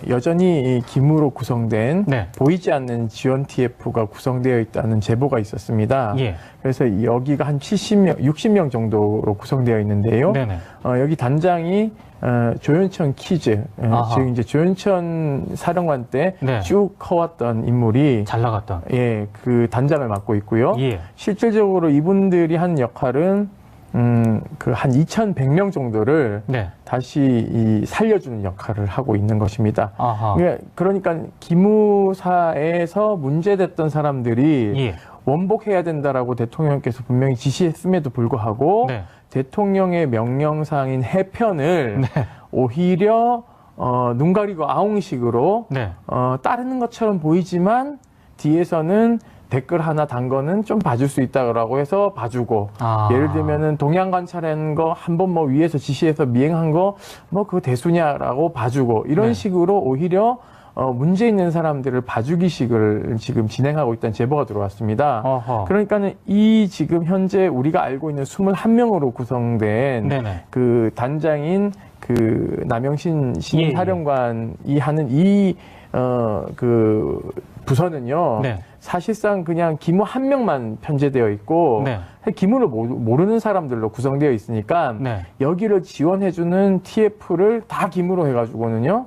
여전히 이 기무로 구성된 네. 보이지 않는 지원 TF가 구성되어 있다는 제보가 있었습니다. 예. 그래서 여기가 한 70명, 60명 정도로 구성되어 있는데요. 네네. 여기 단장이 조윤천 키즈, 즉 이제 조윤천 사령관 때 쭉 네. 커왔던 인물이 잘 나갔던. 예, 그 단장을 맡고 있고요. 예. 실질적으로 이분들이 한 역할은 그 한 2,100명 정도를 네. 다시 살려주는 역할을 하고 있는 것입니다. 아하. 그러니까 기무사에서 문제됐던 사람들이 예. 원복해야 된다라고 대통령께서 분명히 지시했음에도 불구하고 네. 대통령의 명령상인 해편을 네. 오히려 눈 가리고 아웅식으로 네. 따르는 것처럼 보이지만 뒤에서는 댓글 하나 단 거는 좀 봐줄 수 있다고 해서 봐주고, 예를 들면은 동향 관찰한 거 한번 뭐 위에서 지시해서 미행한 거 뭐 그거 대수냐라고 봐주고, 이런 네. 식으로 오히려 문제 있는 사람들을 봐주기식을 지금 진행하고 있다는 제보가 들어왔습니다. 어허. 그러니까는 이 지금 현재 우리가 알고 있는 21명으로 구성된 네네. 그 단장인 그 남영신 신임사령관이 하는 이 그 부서는요. 네. 사실상 그냥 기무 한 명만 편제되어 있고 네. 기무를 모르는 사람들로 구성되어 있으니까 네. 여기를 지원해주는 TF를 다 기무로 해가지고는요.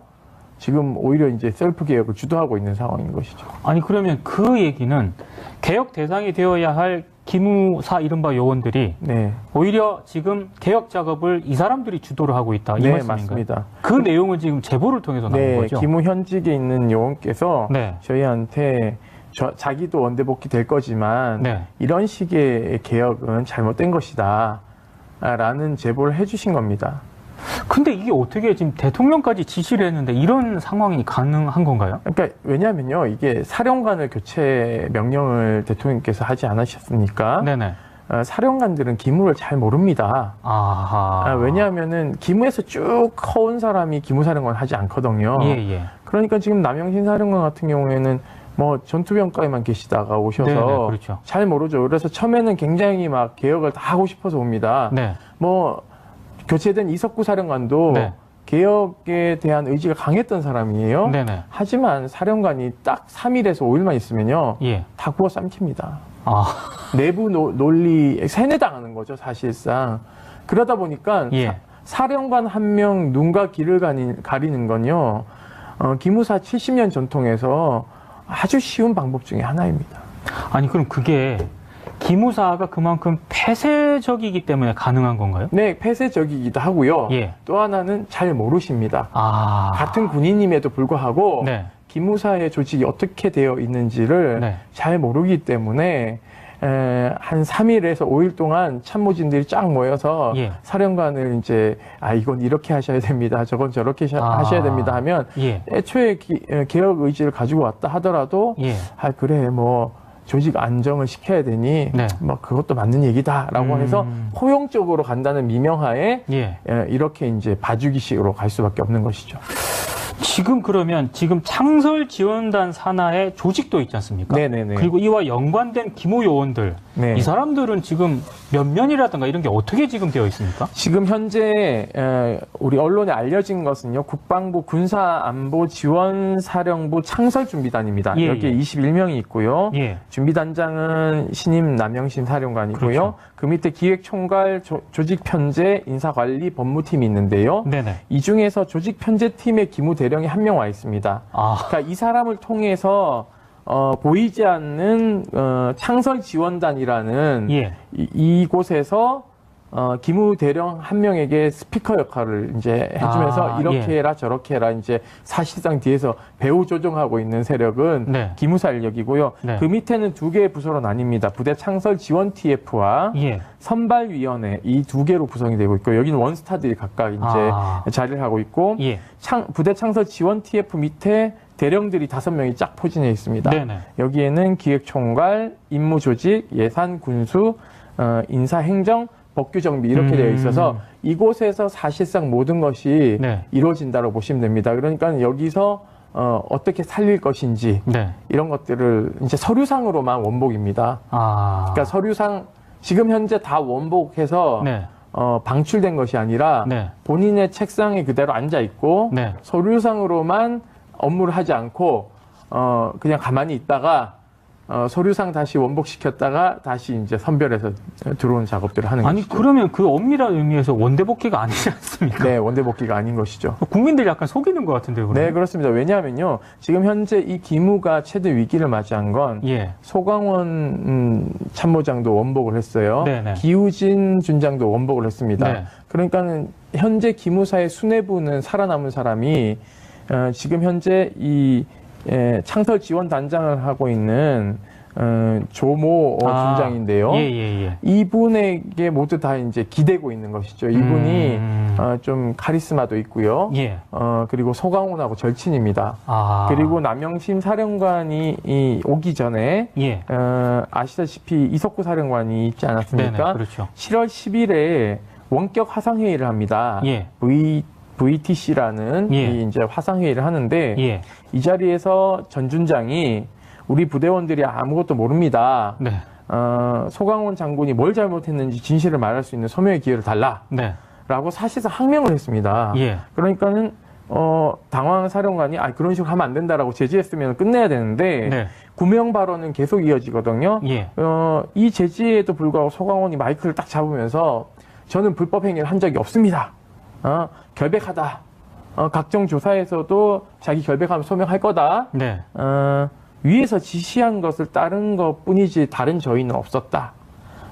지금 오히려 이제 셀프 개혁을 주도하고 있는 상황인 것이죠. 아니 그러면 그 얘기는 개혁 대상이 되어야 할 기무사 이른바 요원들이 네. 오히려 지금 개혁 작업을 이 사람들이 주도를 하고 있다. 이 네, 말씀인가요? 맞습니다. 그 내용은 지금 제보를 통해서 나온 네, 거죠? 기무 현직에 있는 요원께서 네. 저희한테 자기도 원대복귀 될 거지만 네. 이런 식의 개혁은 잘못된 것이다 라는 제보를 해주신 겁니다. 근데 이게 어떻게 지금 대통령까지 지시를 했는데 이런 상황이 가능한 건가요? 그러니까 왜냐하면요, 이게 사령관을 교체 명령을 대통령께서 하지 않으셨습니까? 네네. 사령관들은 기무를 잘 모릅니다. 아하. 왜냐하면은 기무에서 쭉 커온 사람이 기무사령관 하지 않거든요. 예. 그러니까 지금 남영신 사령관 같은 경우에는 뭐 전투병과에만 계시다가 오셔서 네네, 그렇죠. 잘 모르죠. 그래서 처음에는 굉장히 막 개혁을 다 하고 싶어서 옵니다. 네. 뭐 교체된 이석구 사령관도 네. 개혁에 대한 의지가 강했던 사람이에요. 네네. 하지만 사령관이 딱 3일에서 5일만 있으면요. 예. 다 구워 삼킵니다. 아. 내부 논리 세뇌당하는 거죠, 사실상. 그러다 보니까 예. 사령관 한 명 눈과 귀를 가리는 건요. 기무사 70년 전통에서 아주 쉬운 방법 중에 하나입니다. 아니 그럼 그게 기무사가 그만큼 폐쇄적이기 때문에 가능한 건가요? 네, 폐쇄적이기도 하고요. 예. 또 하나는 잘 모르십니다. 아. 같은 군인임에도 불구하고 네. 기무사의 조직이 어떻게 되어 있는지를 네. 잘 모르기 때문에 한 3일에서 5일 동안 참모진들이 쫙 모여서 예. 사령관을 이제 이건 이렇게 하셔야 됩니다. 저건 저렇게 하셔야 됩니다 하면 예. 애초에 개혁 의지를 가지고 왔다 하더라도 예. 그래 뭐 조직 안정을 시켜야 되니 네. 뭐 그것도 맞는 얘기다라고 해서 포용적으로 간다는 미명하에 예. 이렇게 이제 봐주기식으로 갈 수밖에 없는 것이죠. 지금 그러면 지금 창설 지원단 산하에 조직도 있지 않습니까? 네네네. 그리고 이와 연관된 기무 요원들, 네. 이 사람들은 지금 몇 면이라든가 이런 게 어떻게 지금 되어 있습니까? 지금 현재 우리 언론에 알려진 것은요. 국방부 군사안보지원사령부 창설준비단입니다. 예, 여기에 예. 21명이 있고요. 예. 준비단장은 신임 남영신 사령관이고요. 그렇죠. 그 밑에 기획총괄 조직편제 인사관리 법무팀이 있는데요. 네네. 이 중에서 조직편제팀의 기무대령이 한 명 와 있습니다. 아. 그러니까 이 사람을 통해서 보이지 않는 창설지원단이라는 예. 이곳에서 기무대령 한 명에게 스피커 역할을 이제 해주면서 이렇게 예. 해라 저렇게 해라 이제 사실상 뒤에서 배후 조종하고 있는 세력은 네. 기무사 인력이고요. 네. 그 밑에는 두 개의 부서로 나뉩니다. 부대 창설 지원 TF와 예. 선발위원회 이 두 개로 구성이 되고 있고 여기는 원스타들이 각각 이제 자리를 하고 있고 예. 부대 창설 지원 TF 밑에 대령들이 5명이 쫙 포진해 있습니다. 네네. 여기에는 기획총괄, 임무조직, 예산, 군수, 인사행정, 법규정비 이렇게 되어 있어서 이곳에서 사실상 모든 것이 네. 이루어진다고 보시면 됩니다. 그러니까 여기서 어떻게 살릴 것인지 네. 이런 것들을 이제 서류상으로만 원복입니다. 아. 그러니까 서류상 지금 현재 다 원복해서 네. 방출된 것이 아니라 네. 본인의 책상에 그대로 앉아 있고 네. 서류상으로만 업무를 하지 않고 그냥 가만히 있다가 서류상 다시 원복시켰다가 다시 이제 선별해서 들어오는 작업들을 하는 아니 것이죠. 그러면 그 엄밀한 의미에서 원대복귀가 아니지 않습니까? 네, 원대복귀가 아닌 것이죠. 국민들이 약간 속이는 것 같은데요. 그러면? 네, 그렇습니다. 왜냐하면요, 지금 현재 이 기무가 최대 위기를 맞이한 건 예. 소강원 참모장도 원복을 했어요. 네네. 기우진 준장도 원복을 했습니다. 네. 그러니까는 현재 기무사의 수뇌부는 살아남은 사람이 지금 현재 이 창설 지원 단장을 하고 있는 조모 준장인데요. 예. 이분에게 모두 다 이제 기대고 있는 것이죠. 이분이 좀 카리스마도 있고요. 예. 그리고 소강원하고 절친입니다. 그리고 남영심 사령관이 오기 전에 예. 아시다시피 이석구 사령관이 있지 않았습니까? 네네, 그렇죠. 7월 10일에 원격 화상회의를 합니다. 예. VTC라는 예. 이제 화상회의를 하는데 예. 이 자리에서 전 준장이 우리 부대원들이 아무것도 모릅니다. 네. 소강원 장군이 뭘 잘못했는지 진실을 말할 수 있는 소명의 기회를 달라. 네. 라고 사실상 항명을 했습니다. 예. 그러니까는 당황한 사령관이 그런 식으로 하면 안 된다라고 제지했으면 끝내야 되는데 네. 구명 발언은 계속 이어지거든요. 예. 이 제지에도 불구하고 소강원이 마이크를 딱 잡으면서 저는 불법 행위를 한 적이 없습니다. 결백하다. 각종 조사에서도 자기 결백하면 소명할 거다. 네. 위에서 지시한 것을 따른 것 뿐이지 다른 저희는 없었다.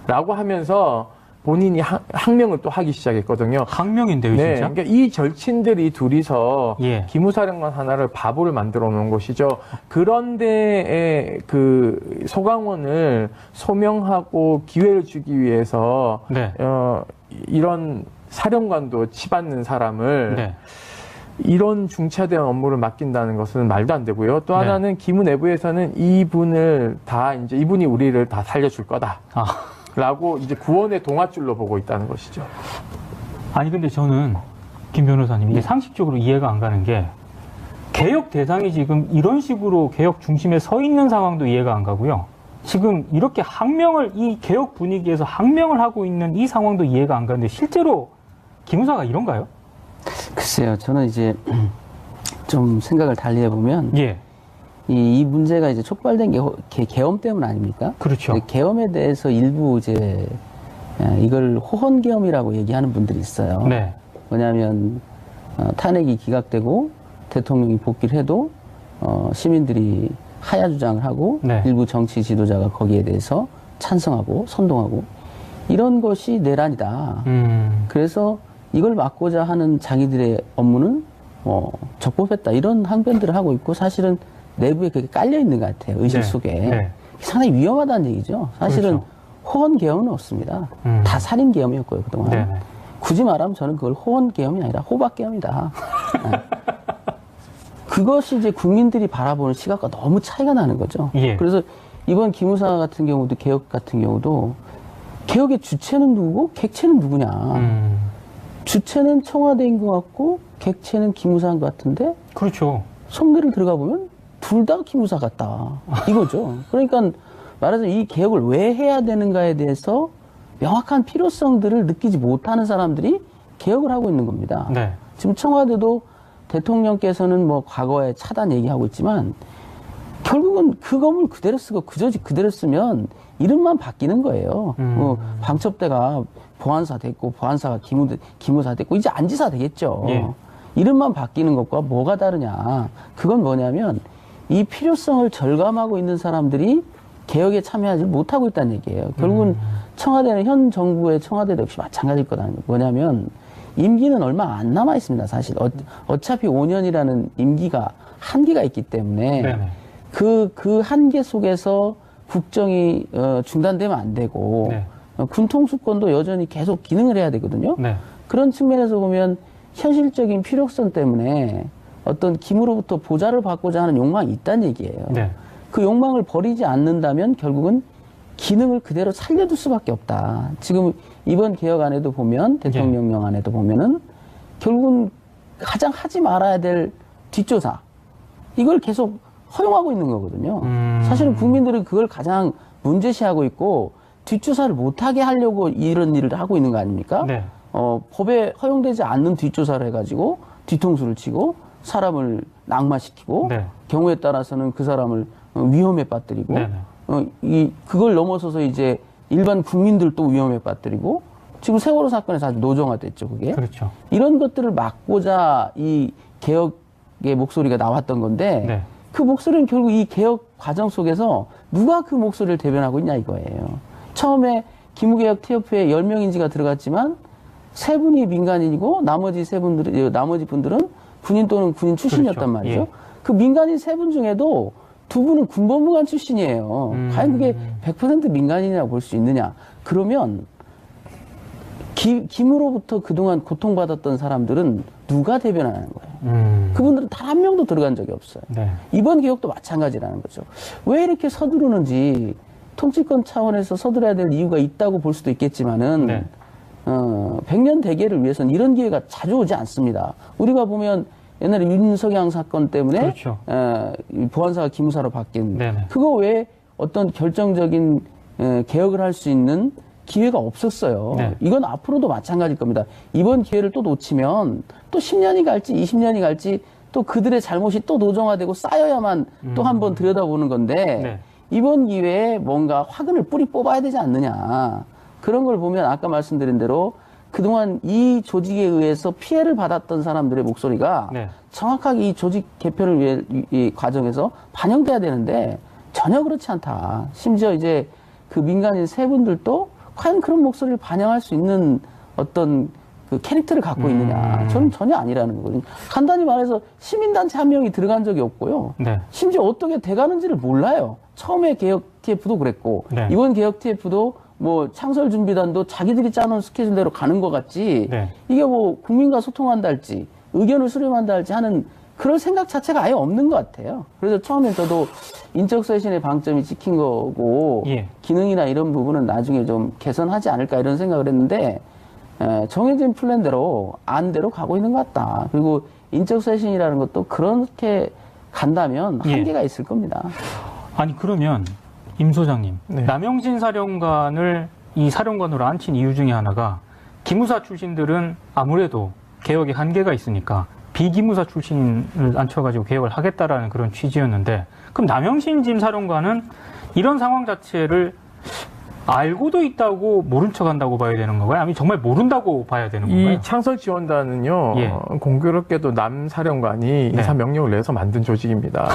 라고 하면서 본인이 항명을 또 하기 시작했거든요. 항명인데요, 네, 진짜? 그러니까 이 절친들이 둘이서 예. 기무사령관 하나를 바보를 만들어 놓은 것이죠. 그런데 그 소강원을 소명하고 기회를 주기 위해서 네. 이런 사령관도 치받는 사람을 네. 이런 중차대한 업무를 맡긴다는 것은 말도 안 되고요. 또 네. 하나는 기무 내부에서는 이분이 우리를 다 살려줄 거다. 라고 이제 구원의 동아줄로 보고 있다는 것이죠. 아니 근데 저는 김 변호사님 이게 상식적으로 이해가 안 가는 게 개혁 대상이 지금 이런 식으로 개혁 중심에 서 있는 상황도 이해가 안 가고요. 지금 이렇게 이 개혁 분위기에서 항명을 하고 있는 이 상황도 이해가 안 가는데 실제로 기무사가 이런가요? 글쎄요, 저는 이제 좀 생각을 달리 해보면 예. 이 문제가 이제 촉발된 게 계엄 때문 아닙니까? 그렇죠. 계엄에 대해서 일부 이제 이걸 호헌 계엄이라고 얘기하는 분들이 있어요. 네. 뭐냐면 탄핵이 기각되고 대통령이 복귀를 해도 시민들이 하야 주장을 하고 네. 일부 정치 지도자가 거기에 대해서 찬성하고 선동하고 이런 것이 내란이다. 그래서 이걸 막고자 하는 자기들의 업무는 적법했다. 이런 항변들을 하고 있고 사실은 내부에 그게 깔려 있는 것 같아요. 의식 네. 속에. 네. 상당히 위험하다는 얘기죠. 사실은 그렇죠. 호헌 계엄은 없습니다. 다 살인 계엄이었고요, 그동안. 네네. 굳이 말하면 저는 그걸 호헌 계엄이 아니라 호박 계엄이다. 네. 그것이 이제 국민들이 바라보는 시각과 너무 차이가 나는 거죠. 예. 그래서 이번 기무사 같은 경우도 개혁 같은 경우도 개혁의 주체는 누구고 객체는 누구냐. 주체는 청와대인 것 같고 객체는 기무사인 것 같은데 그렇죠. 속내를 들어가 보면 둘 다 기무사 같다. 이거죠. 그러니까 말하자면 이 개혁을 왜 해야 되는가에 대해서 명확한 필요성들을 느끼지 못하는 사람들이 개혁을 하고 있는 겁니다. 네. 지금 청와대도 대통령께서는 뭐 과거에 차단 얘기하고 있지만 결국은 그 건물 그대로 쓰고 그대로 쓰면 이름만 바뀌는 거예요. 뭐 방첩대가 보안사 됐고 보안사가 기무사 됐고 이제 안지사 되겠죠. 예. 이름만 바뀌는 것과 뭐가 다르냐. 그건 뭐냐면 이 필요성을 절감하고 있는 사람들이 개혁에 참여하지 못하고 있다는 얘기예요. 결국은 청와대는 현 정부의 청와대도 역시 마찬가지일 거다는 거예요. 뭐냐면 임기는 얼마 안 남아 있습니다. 사실 어차피 5년이라는 임기가 한계가 있기 때문에 네네. 그 한계 속에서 국정이 중단되면 안 되고 네. 군통수권도 여전히 계속 기능을 해야 되거든요. 네. 그런 측면에서 보면 현실적인 필요성 때문에 어떤 김으로부터 보좌를 받고자 하는 욕망이 있다는 얘기예요. 네. 그 욕망을 버리지 않는다면 결국은 기능을 그대로 살려둘 수밖에 없다. 지금 이번 개혁안에도 보면 대통령령안에도 보면은 결국은 가장 하지 말아야 될 뒷조사 이걸 계속 허용하고 있는 거거든요. 사실은 국민들은 그걸 가장 문제시하고 있고 뒷조사를 못하게 하려고 이런 일을 하고 있는 거 아닙니까? 네. 법에 허용되지 않는 뒷조사를 해가지고 뒤통수를 치고 사람을 낙마시키고 네. 경우에 따라서는 그 사람을 위험에 빠뜨리고 네네. 그걸 넘어서서 이제 일반 국민들도 위험에 빠뜨리고 지금 세월호 사건에서 아주 노정화됐죠, 그게. 그렇죠. 이런 것들을 막고자 이 개혁의 목소리가 나왔던 건데 네. 그 목소리는 결국 이 개혁 과정 속에서 누가 그 목소리를 대변하고 있냐 이거예요. 처음에 기무개혁 TF에 10명인지가 들어갔지만 3분이 민간인이고 나머지 분들은 군인 또는 군인 출신이었단 그렇죠. 말이죠. 예. 그 민간인 3분 중에도 2분은 군법무관 출신이에요. 과연 그게 100% 민간인이라고 볼 수 있느냐. 그러면 김으로부터 그동안 고통받았던 사람들은 누가 대변하는 거예요? 그분들은 단 한 명도 들어간 적이 없어요. 네. 이번 개혁도 마찬가지라는 거죠. 왜 이렇게 서두르는지 통치권 차원에서 서두르야 될 이유가 있다고 볼 수도 있겠지만은 네. 100년 대계를 위해서는 이런 기회가 자주 오지 않습니다. 우리가 보면 옛날에 윤석양 사건 때문에 그렇죠. 보안사가 기무사로 바뀐 네네. 그거 외에 어떤 결정적인 개혁을 할 수 있는 기회가 없었어요. 네. 이건 앞으로도 마찬가지일 겁니다. 이번 기회를 또 놓치면 또 10년이 갈지 20년이 갈지 또 그들의 잘못이 또 노정화되고 쌓여야만 또 한 번 들여다보는 건데 네. 이번 기회에 뭔가 화근을 뿌리 뽑아야 되지 않느냐. 그런 걸 보면 아까 말씀드린 대로 그동안 이 조직에 의해서 피해를 받았던 사람들의 목소리가 네. 정확하게 이 조직 개편을 위해 이 과정에서 반영돼야 되는데 전혀 그렇지 않다. 심지어 이제 그 민간인 3분들도 과연 그런 목소리를 반영할 수 있는 어떤 그 캐릭터를 갖고 있느냐. 저는 전혀 아니라는 거거든요. 간단히 말해서 시민단체 한 명이 들어간 적이 없고요. 네. 심지어 어떻게 돼가는지를 몰라요. 처음에 개혁 TF도 그랬고 네. 이번 개혁 TF도 뭐 창설준비단도 자기들이 짜놓은 스케줄대로 가는 것 같지 네. 이게 뭐 국민과 소통한다 할지 의견을 수렴한다 할지 하는 그럴 생각 자체가 아예 없는 것 같아요. 그래서 처음에 저도 인적 쇄신의 방점이 찍힌 거고 예. 기능이나 이런 부분은 나중에 좀 개선하지 않을까 이런 생각을 했는데 정해진 플랜대로 안대로 가고 있는 것 같다. 그리고 인적 쇄신이라는 것도 그렇게 간다면 예. 한계가 있을 겁니다. 아니 그러면 임 소장님, 네. 남영진 사령관을 이 사령관으로 앉힌 이유 중에 하나가 기무사 출신들은 아무래도 개혁에 한계가 있으니까 비기무사 출신을 앉혀가지고 개혁을 하겠다라는 그런 취지였는데 그럼 남영신 진 사령관은 이런 상황 자체를 알고도 있다고 모른 척한다고 봐야 되는 건가요? 아니면 정말 모른다고 봐야 되는 건가요? 이 창설지원단은요, 예. 공교롭게도 남 사령관이 네. 인사 명령을 내서 만든 조직입니다.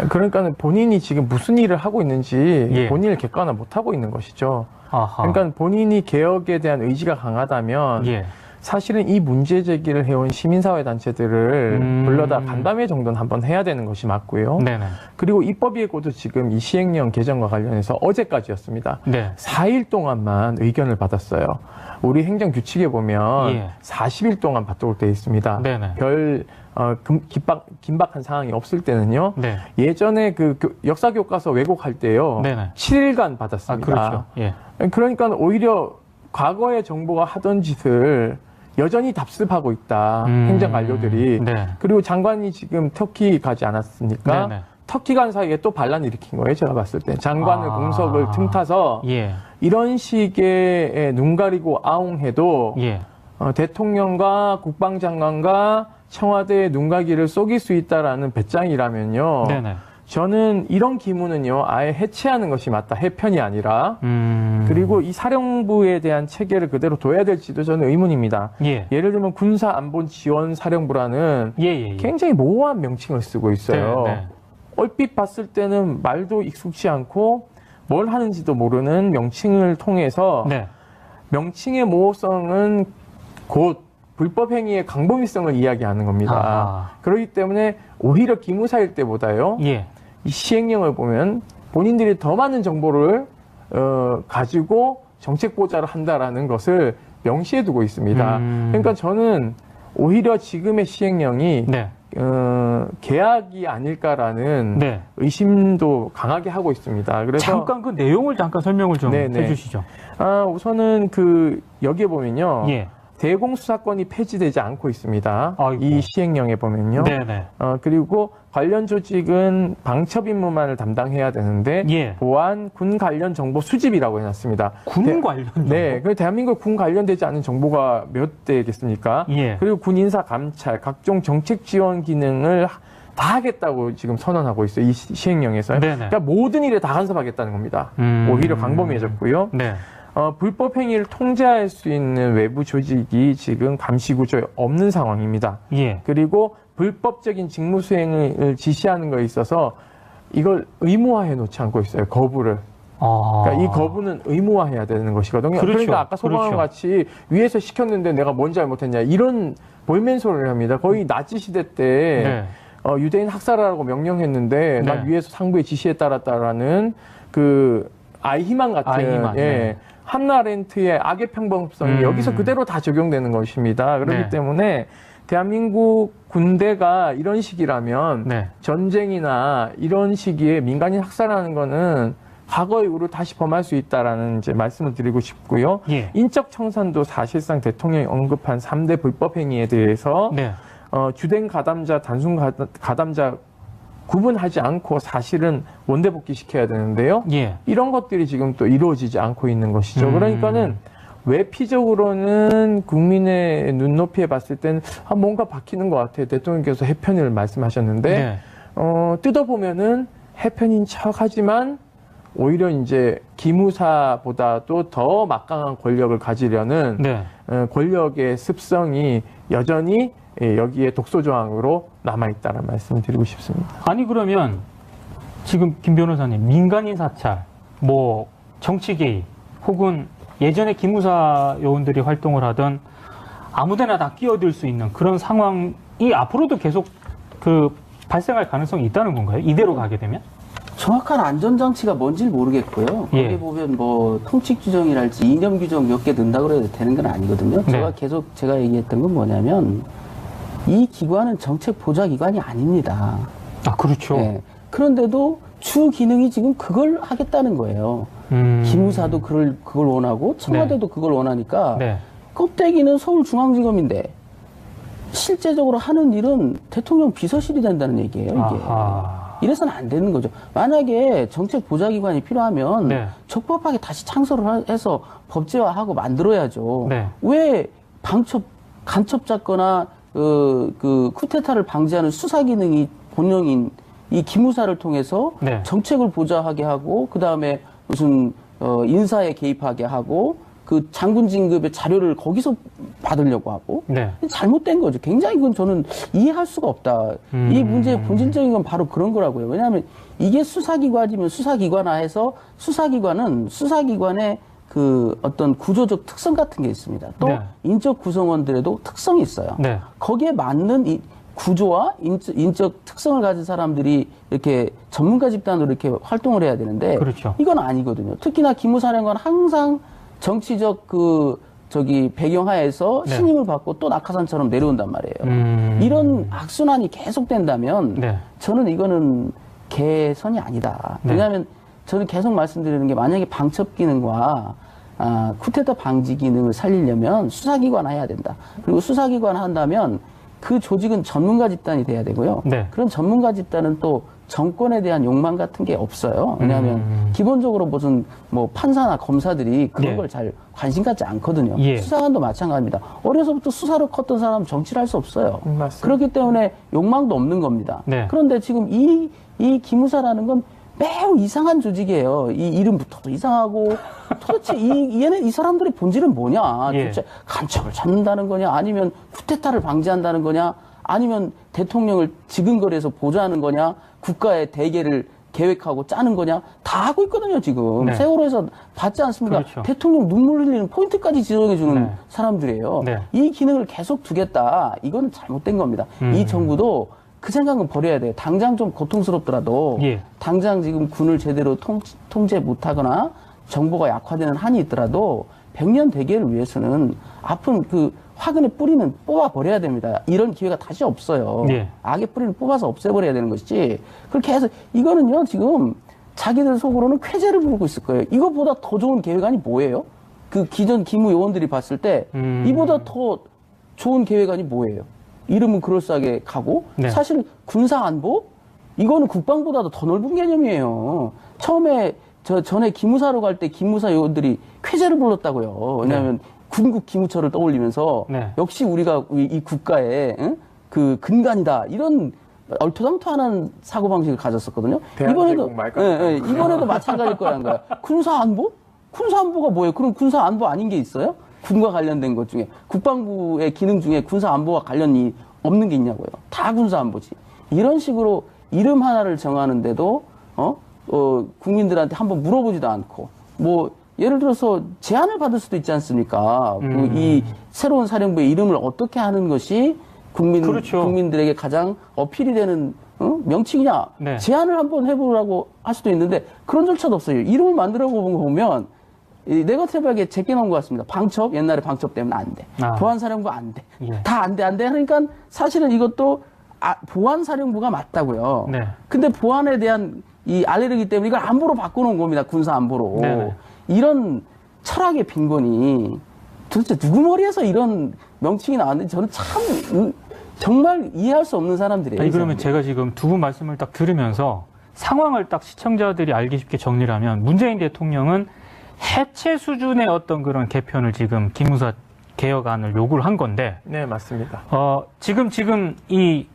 그러니까 본인이 지금 무슨 일을 하고 있는지 예. 본인을 객관화 못 하고 있는 것이죠. 아하. 그러니까 본인이 개혁에 대한 의지가 강하다면 예. 사실은 이 문제 제기를 해온 시민사회 단체들을 불러다 간담회 정도는 한번 해야 되는 것이 맞고요. 네네. 그리고 입법 예고도 지금 이 시행령 개정과 관련해서 어제까지였습니다. 네. 4일 동안만 의견을 받았어요. 우리 행정규칙에 보면 예. 40일 동안 받도록 되어 있습니다. 네네. 별 긴박한 상황이 없을 때는요. 네. 예전에 그 역사 교과서 왜곡할 때요. 네네. 7일간 아, 받았습니다. 그렇죠. 예. 그러니까 오히려 과거의 정부가 하던 짓을 여전히 답습하고 있다. 행정관료들이. 네. 그리고 장관이 지금 터키 가지 않았습니까? 네네. 터키 간 사이에 또 반란 일으킨 거예요. 제가 봤을 때. 장관을 공석을 틈타서 예. 이런 식의 눈 가리고 아웅해도 예. 대통령과 국방장관과 청와대의 눈가기를 속일 수 있다라는 배짱이라면요. 네네. 저는 이런 기문은요. 아예 해체하는 것이 맞다. 해편이 아니라. 그리고 이 사령부에 대한 체계를 그대로 둬야 될지도 저는 의문입니다. 예. 예를 들면 군사안보지원사령부라는 예. 굉장히 모호한 명칭을 쓰고 있어요. 네. 얼핏 봤을 때는 말도 익숙치 않고 뭘 하는지도 모르는 명칭을 통해서 네. 명칭의 모호성은 곧 불법 행위의 강범위성을 이야기하는 겁니다. 아하. 그렇기 때문에 오히려 기무사일 때보다요. 예. 이 시행령을 보면 본인들이 더 많은 정보를 가지고 정책 보좌를 한다라는 것을 명시해 두고 있습니다. 그러니까 저는 오히려 지금의 시행령이 네. 계약이 아닐까라는 네. 의심도 강하게 하고 있습니다. 그래서 잠깐 그 내용을 잠깐 설명을 좀 네네. 해주시죠. 우선은 여기에 보면요. 예. 대공수사권이 폐지되지 않고 있습니다. 아이고. 이 시행령에 보면요. 네네. 그리고 관련 조직은 방첩 임무만을 담당해야 되는데 예. 보안, 군 관련 정보 수집이라고 해놨습니다. 군 관련 정보? 네, 그 대한민국 군 관련되지 않은 정보가 몇 대겠습니까? 예. 그리고 군 인사 감찰, 각종 정책 지원 기능을 다 하겠다고 지금 선언하고 있어요. 이 시행령에서. 네네. 그러니까 모든 일에 다 간섭하겠다는 겁니다. 오히려 광범위해졌고요. 네. 불법 행위를 통제할 수 있는 외부 조직이 지금 감시 구조에 없는 상황입니다. 예. 그리고 불법적인 직무 수행을 지시하는 거에 있어서 이걸 의무화해 놓지 않고 있어요. 거부를. 그러니까 이 거부는 의무화해야 되는 것이거든요. 그렇죠. 그러니까 아까 소방관 그렇죠. 같이 위에서 시켰는데 내가 뭔 잘못했냐 이런 볼멘소리를 합니다. 거의 나치 시대 때 네. 유대인 학살하라고 명령했는데 네. 난 위에서 상부의 지시에 따랐다라는 그 아이히만 같은 아이히만, 네. 한나렌트의 악의 평범성이 여기서 그대로 다 적용되는 것입니다. 그렇기 네. 때문에 대한민국 군대가 이런 식이라면 네. 전쟁이나 이런 시기에 민간인 학살하는 거는 과거 이후로 다시 범할 수 있다라는 이제 말씀을 드리고 싶고요. 예. 인적 청산도 사실상 대통령이 언급한 3대 불법 행위에 대해서 네. 주된 가담자, 단순 가담자 구분하지 않고 사실은 원대복귀 시켜야 되는데요. 예. 이런 것들이 지금 또 이루어지지 않고 있는 것이죠. 그러니까는 외피적으로는 국민의 눈높이에 봤을 때는 뭔가 바뀌는 것 같아요. 대통령께서 해편을 말씀하셨는데 네. 뜯어보면은 해편인 척하지만 오히려 이제 기무사보다도 더 막강한 권력을 가지려는 네. 권력의 습성이 여전히 여기에 독소조항으로 남아있다는 말씀을 드리고 싶습니다. 아니 그러면 지금 김 변호사님 민간인 사찰, 뭐 정치 개입 혹은 예전에 기무사 요원들이 활동을 하던 아무데나 다 끼어들 수 있는 그런 상황이 앞으로도 계속 그 발생할 가능성이 있다는 건가요? 이대로 가게 되면? 정확한 안전장치가 뭔지 모르겠고요. 예. 거기 보면 뭐 통칙 규정이랄지 이념 규정 몇 개 넣는다고 해도 되는 건 아니거든요. 네. 제가 얘기했던 건 뭐냐면 이 기관은 정책 보좌 기관이 아닙니다. 아 그렇죠. 예. 그런데도 주 기능이 지금 그걸 하겠다는 거예요. 기무사도 그걸 원하고 청와대도 그걸 원하니까 네. 껍데기는 서울중앙지검인데 실제적으로 하는 일은 대통령 비서실이 된다는 얘기예요. 이게. 아하. 이래서는 안 되는 거죠. 만약에 정책 보좌기관이 필요하면 네. 적법하게 다시 창설을 해서 법제화하고 만들어야죠. 네. 왜 간첩 잡거나 그 쿠데타를 방지하는 수사 기능이 본령인 이 기무사를 통해서 네. 정책을 보좌하게 하고 그 다음에 무슨 인사에 개입하게 하고 그 장군 진급의 자료를 거기서 받으려고 하고 네. 잘못된 거죠. 굉장히 그건 저는 이해할 수가 없다. 이 문제의 본질적인 건 바로 그런 거라고요. 왜냐하면 이게 수사기관이면 수사기관화해서 수사기관은 수사기관의 그 어떤 구조적 특성 같은 게 있습니다. 또 네. 인적 구성원들에도 특성이 있어요. 네. 거기에 맞는 이 구조와 인적 특성을 가진 사람들이 이렇게 전문가 집단으로 이렇게 활동을 해야 되는데 그렇죠. 이건 아니거든요. 특히나 기무사령관 항상 정치적 배경하에서 네. 신임을 받고 또 낙하산처럼 내려온단 말이에요. 이런 악순환이 계속된다면 네. 저는 이거는 개선이 아니다. 네. 왜냐하면 저는 계속 말씀드리는 게 만약에 방첩 기능과 쿠데타 방지 기능을 살리려면 수사기관 해야 된다. 그리고 수사기관 한다면 그 조직은 전문가 집단이 돼야 되고요. 네. 그런 전문가 집단은 또 정권에 대한 욕망 같은 게 없어요. 왜냐하면 기본적으로 무슨 뭐 판사나 검사들이 그런 예. 걸 잘 관심 갖지 않거든요. 예. 수사관도 마찬가지입니다. 어려서부터 수사로 컸던 사람은 정치를 할 수 없어요. 맞습니다. 그렇기 때문에 욕망도 없는 겁니다. 네. 그런데 지금 이 기무사라는 건 매우 이상한 조직이에요. 이 이름부터도 이상하고 도대체 이 사람들의 본질은 뭐냐? 예. 도대체 간첩을 잡는다는 거냐? 아니면 쿠데타를 방지한다는 거냐? 아니면 대통령을 지근거리에서 보좌하는 거냐? 국가의 대계를 계획하고 짜는 거냐? 다 하고 있거든요, 지금. 네. 세월호에서 봤지 않습니까? 그렇죠. 대통령 눈물 흘리는 포인트까지 지정해주는 네. 사람들이에요. 네. 이 기능을 계속 두겠다. 이거는 잘못된 겁니다. 이 정부도 그 생각은 버려야 돼요. 당장 좀 고통스럽더라도 예. 당장 지금 군을 제대로 통제 못하거나 정보가 약화되는 한이 있더라도 100년 대계를 위해서는 아픈 그 화근의 뿌리는 뽑아버려야 됩니다. 이런 기회가 다시 없어요. 예. 악의 뿌리는 뽑아서 없애버려야 되는 것이지. 그렇게 해서 이거는요 지금 자기들 속으로는 쾌재를 부르고 있을 거예요. 이거보다 더 좋은 계획안이 뭐예요? 그 기존 기무 요원들이 봤을 때 이보다 더 좋은 계획안이 뭐예요? 이름은 그럴싸하게 가고 네. 사실 군사 안보 이거는 국방보다도 더 넓은 개념이에요. 처음에 전에 기무사로 갈 때 기무사 요원들이 쾌재를 불렀다고요. 왜냐하면 군국 기무처를 떠올리면서 네. 역시 우리가 이 국가의 그 근간이다 이런 얼토당토하는 사고방식을 가졌었거든요. 이번에도 이번에도 마찬가지일 거란 거야. 군사 안보? 군사 안보가 뭐예요? 그럼 군사 안보 아닌 게 있어요? 군과 관련된 것 중에 국방부의 기능 중에 군사 안보와 관련이 없는 게 있냐고요. 다 군사 안보지. 이런 식으로 이름 하나를 정하는데도 국민들한테 한번 물어보지도 않고 뭐 예를 들어서 제안을 받을 수도 있지 않습니까? 이 새로운 사령부의 이름을 어떻게 하는 것이 그렇죠. 국민들에게 가장 어필이 되는 명칭이냐 네. 제안을 한번 해보라고 할 수도 있는데 그런 절차도 없어요. 이름을 만들어 본 거 보면 네거티브하게 제껴놓은 것 같습니다. 방첩 옛날에 방첩 때문에 안 돼. 보안사령부 안 돼. 예. 다 안 돼. 그러니까 사실은 이것도 보안사령부가 맞다고요. 네. 근데 보안에 대한 이 알레르기 때문에 이걸 안보로 바꿔놓은 겁니다. 군사 안보로. 네네. 이런 철학의 빈곤이 도대체 누구 머리에서 이런 명칭이 나왔는지 저는 참 정말 이해할 수 없는 사람들이에요. 아니, 그러면 제가 지금 두 분 말씀을 딱 들으면서 상황을 딱 시청자들이 알기 쉽게 정리를 하면 문재인 대통령은 해체 수준의 어떤 그런 개편을 지금 기무사 개혁안을 요구를 한 건데. 네, 맞습니다. 지금 이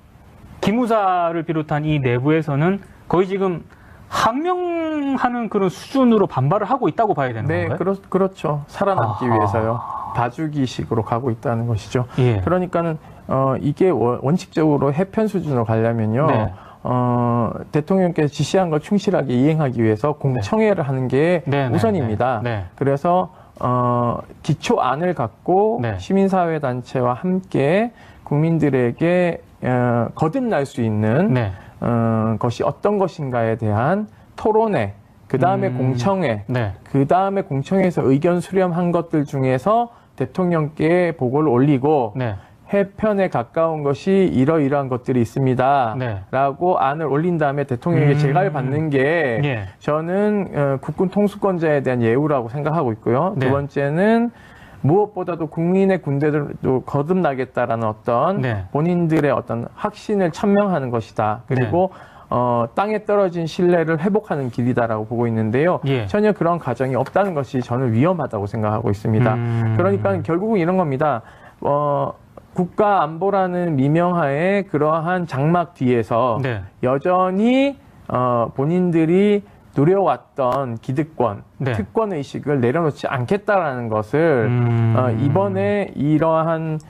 기무사를 비롯한 이 내부에서는 거의 지금 항명하는 그런 수준으로 반발을 하고 있다고 봐야 되는 네, 건가요? 그렇죠. 살아남기 아하. 위해서요. 봐주기식으로 가고 있다는 것이죠. 예. 그러니까는 이게 원칙적으로 해편 수준으로 가려면요. 네. 대통령께서 지시한 걸 충실하게 이행하기 위해서 공청회를 하는 게 네, 우선입니다. 네, 네. 그래서 기초안을 갖고 네. 시민사회단체와 함께 국민들에게 거듭날 수 있는 네. 것이 어떤 것인가에 대한 토론회, 그 다음에 공청회, 네. 그 다음에 공청회에서 의견 수렴한 것들 중에서 대통령께 보고를 올리고 네. 해편에 가까운 것이 이러이러한 것들이 있습니다. 네. 라고 안을 올린 다음에 대통령에게 재가를 받는 게 예. 저는 국군 통수권자에 대한 예우라고 생각하고 있고요. 네. 두 번째는 무엇보다도 국민의 군대들도 거듭나겠다라는 어떤 네. 본인들의 어떤 확신을 천명하는 것이다. 그리고 땅에 떨어진 신뢰를 회복하는 길이다라고 보고 있는데요. 예. 전혀 그런 과정이 없다는 것이 저는 위험하다고 생각하고 있습니다. 그러니까 결국은 이런 겁니다. 국가 안보라는 미명하에 그러한 장막 뒤에서 네. 여전히 본인들이 누려왔던 기득권, 네. 특권 의식을 내려놓지 않겠다라는 것을 이번에 이러한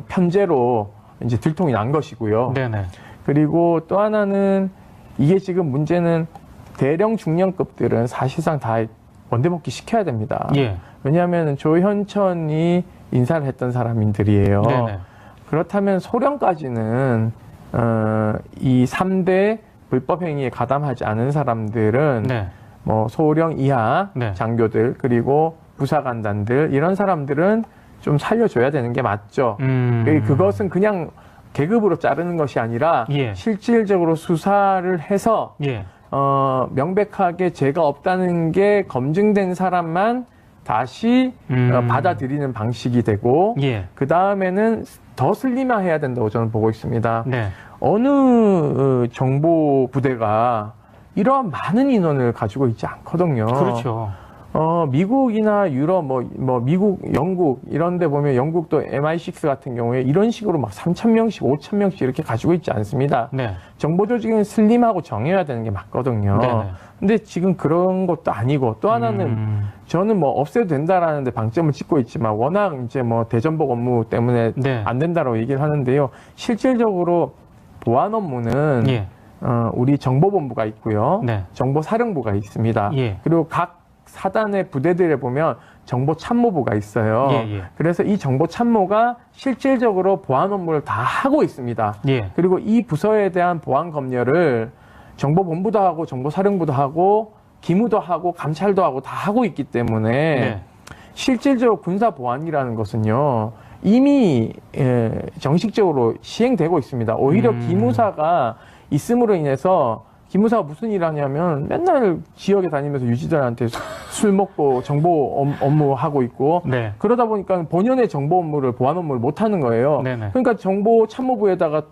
편제로 이제 들통이 난 것이고요. 네네. 그리고 또 하나는 이게 지금 문제는 대령 중령급들은 사실상 다 원대복귀 시켜야 됩니다. 예. 왜냐하면 조현천이 인사를 했던 사람들이에요. 네네. 그렇다면 소령까지는 이 3대 불법행위에 가담하지 않은 사람들은 네. 뭐 소령 이하 네. 장교들 그리고 부사관단들 이런 사람들은 좀 살려줘야 되는 게 맞죠. 그것은 그냥 계급으로 자르는 것이 아니라 예. 실질적으로 수사를 해서 예. 명백하게 죄가 없다는 게 검증된 사람만 다시 받아들이는 방식이 되고 예. 그 다음에는 더 슬림화해야 된다고 저는 보고 있습니다. 네. 어느 정보 부대가 이러한 많은 인원을 가지고 있지 않거든요. 그렇죠. 미국이나 유럽, 미국, 영국, 이런 데 보면 영국도 MI6 같은 경우에 이런 식으로 막 3,000명씩, 5,000명씩 이렇게 가지고 있지 않습니다. 네. 정보 조직은 슬림하고 정해야 되는 게 맞거든요. 네네. 근데 지금 그런 것도 아니고 또 하나는 저는 뭐 없애도 된다라는데 방점을 찍고 있지만 워낙 이제 뭐 대전복 업무 때문에 네. 안 된다라고 얘기를 하는데요. 실질적으로 보안 업무는 예. 우리 정보본부가 있고요. 네. 정보사령부가 있습니다. 예. 그리고 각 사단의 부대들에 보면 정보참모부가 있어요. 예, 예. 그래서 이 정보참모가 실질적으로 보안 업무를 다 하고 있습니다. 예. 그리고 이 부서에 대한 보안 검열을 정보본부도 하고 정보사령부도 하고 기무도 하고 감찰도 하고 다 하고 있기 때문에 네. 실질적으로 군사보안이라는 것은요. 이미 정식적으로 시행되고 있습니다. 오히려 기무사가 있음으로 인해서 기무사가 무슨 일을 하냐면 맨날 지역에 다니면서 유지들한테 술 먹고 정보 업무 하고 있고 네. 그러다 보니까 본연의 정보 업무를 보안 업무를 못 하는 거예요. 네네. 그러니까 정보 참모부에다가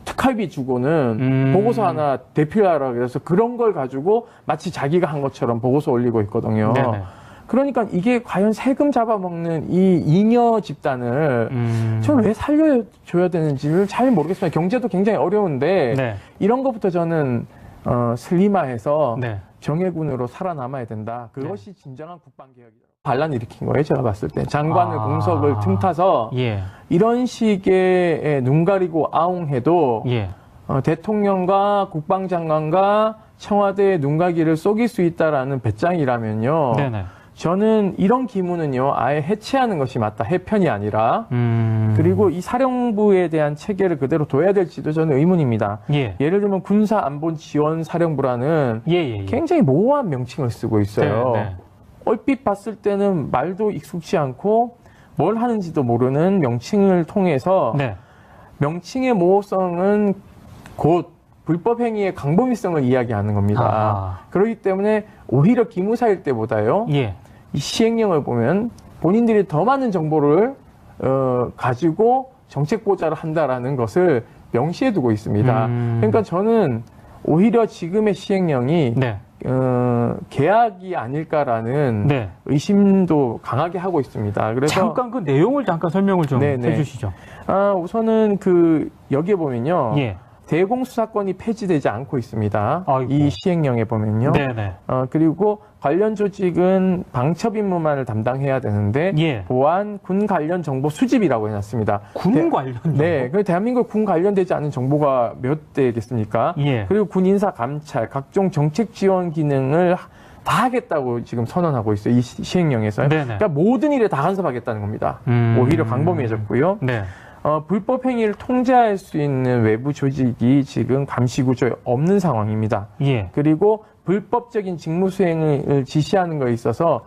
특활비 주고는 보고서 하나 대필하라 그래서 그런 걸 가지고 마치 자기가 한 것처럼 보고서 올리고 있거든요. 네네. 그러니까 이게 과연 세금 잡아먹는 이 잉여 집단을 저는 왜 살려줘야 되는지를 잘 모르겠습니다. 경제도 굉장히 어려운데 네. 이런 것부터 저는 슬림화해서 네. 정예군으로 살아남아야 된다. 그것이 진정한 국방개혁이다. 반란을 일으킨 거예요. 제가 봤을 때. 장관을 공석을 틈타서 예. 이런 식의 눈 가리고 아웅해도 예. 대통령과 국방장관과 청와대의 눈가기를 속일 수 있다라는 배짱이라면요. 네네. 저는 이런 기문은요. 아예 해체하는 것이 맞다. 해편이 아니라. 그리고 이 사령부에 대한 체계를 그대로 둬야 될지도 저는 의문입니다. 예. 예를 들면 군사안보지원사령부라는 예. 굉장히 모호한 명칭을 쓰고 있어요. 네, 네. 얼핏 봤을 때는 말도 익숙치 않고 뭘 하는지도 모르는 명칭을 통해서 네. 명칭의 모호성은 곧 불법 행위의 광범위성을 이야기하는 겁니다. 아. 그렇기 때문에 오히려 기무사일 때보다요. 예. 이 시행령을 보면 본인들이 더 많은 정보를 가지고 정책 보좌를 한다라는 것을 명시해 두고 있습니다. 그러니까 저는 오히려 지금의 시행령이 네. 계약이 아닐까라는 네. 의심도 강하게 하고 있습니다. 그래서 잠깐 그 내용을 잠깐 설명을 좀 네네. 해주시죠. 우선은 여기에 보면요. 예. 대공수사권이 폐지되지 않고 있습니다. 아이고. 이 시행령에 보면요. 네네. 그리고 관련 조직은 방첩 임무만을 담당해야 되는데 예. 보안, 군 관련 정보 수집이라고 해놨습니다. 군 관련 정보? 네, 그 대한민국 군 관련되지 않은 정보가 몇 대겠습니까? 예. 그리고 군 인사 감찰, 각종 정책 지원 기능을 다 하겠다고 지금 선언하고 있어요. 이 시행령에서. 네네. 그러니까 모든 일에 다 간섭하겠다는 겁니다. 오히려 광범위해졌고요. 네. 불법 행위를 통제할 수 있는 외부 조직이 지금 감시 구조에 없는 상황입니다. 예. 그리고 불법적인 직무 수행을 지시하는 거에 있어서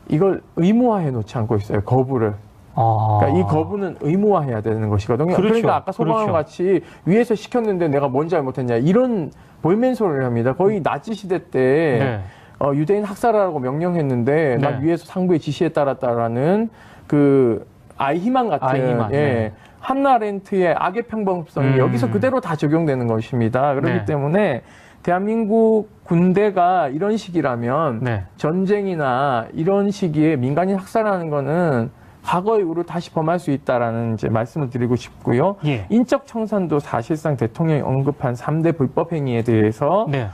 이걸 의무화해 놓지 않고 있어요. 거부를. 그러니까 이 거부는 의무화해야 되는 것이거든요. 그렇죠. 그러니까 아까 소방관 그렇죠. 같이 위에서 시켰는데 내가 뭔 잘못했냐 이런 볼멘소리를 합니다. 거의 나치 시대 때 네. 유대인 학살하라고 명령했는데 네. 난 위에서 상부의 지시에 따랐다라는 그 아이히만 같은 아이히만, 네. 한나렌트의 악의 평범성이 여기서 그대로 다 적용되는 것입니다. 그렇기 네. 때문에 대한민국 군대가 이런 식이라면 네. 전쟁이나 이런 시기에 민간인 학살하는 거는 과거 이후로 다시 범할 수 있다라는 이제 말씀을 드리고 싶고요. 예. 인적 청산도 사실상 대통령이 언급한 3대 불법 행위에 대해서 네.